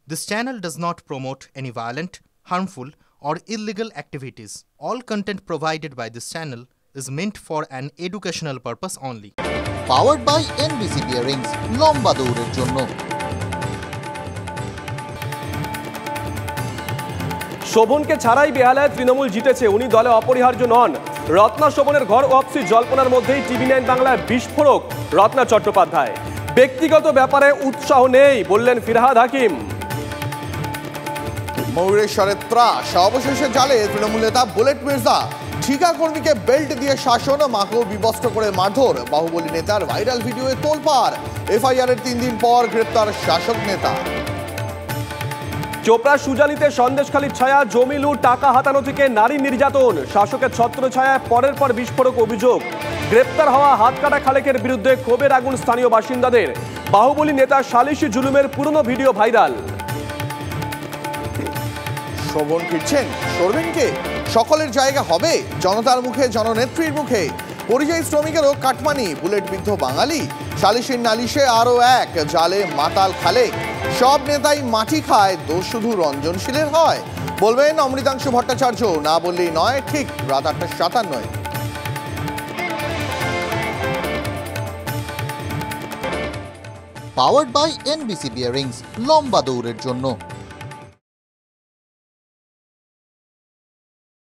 This channel does not promote any violent, harmful, or illegal activities. All content provided by this channel is meant for an educational purpose only. Powered by NBC Bearings, লম্বা দৌড়ের জন্য। শোভনকে ছাড়াই বেহালায় তৃণমূল জিতেছে, উনি দলে অপরিহার্য নন। রত্না শোভনের ঘর ওয়াপসি জল্পনার মধ্যেই টিভি9 বাংলায় বিস্ফোরক রত্না চট্টোপাধ্যায়। ব্যক্তিগত ব্যাপারে উৎসাহ নেই বললেন ফিরহাদ হাকিম। ময়ূরেশ্বরের ত্রাস, অবশেষে জালে তৃণমূল নেতা বুলেট মির্জা। ঠিকা কর্মীকে বেল্ট দিয়ে শাসন, মাকেও বিবস্ত্র করে মারধর। বাহুবলী নেতার ভাইরাল ভিডিওয়ে তোলপাড়। এফআইআর এর 3 দিন পর গ্রেপ্তার শাসক নেতা। চোপড়া সুজালিতে সন্দেশখালীর ছায়া, জমি লুট, টাকা হাতানো থেকে নারী নির্যাতন। শাসকের ছত্রছায়ায় পরের পর বিস্ফোরক অভিযোগ। গ্রেপ্তার হওয়া হাতকাটা খালেকের বিরুদ্ধে ক্ষোভের আগুন স্থানীয় বাসিন্দাদের। বাহুবলী নেতা সালিশি জুলুমের পুরনো ভিডিও ভাইরাল। শোভন ফিরছেন, সরবেন কে? সকলের জায়গা হবে জনতার মুখে, জননেত্রীর মুখে। পরিযায়ী শ্রমিকেরও কাটমানি, বুলেট বিদ্ধ বাঙালি। সালিশির নালিশে আরো এক, জালে মাতাল খালেক। সব নেতাই মাটি খায়, দোষ শুধু রঞ্জনশীলের হয় বলবেন অমৃতাংশু ভট্টাচার্য। না বললেই নয়, ঠিক রাত 8:57। Powered by NBC Bearings, লম্বা দৌড়ের জন্য।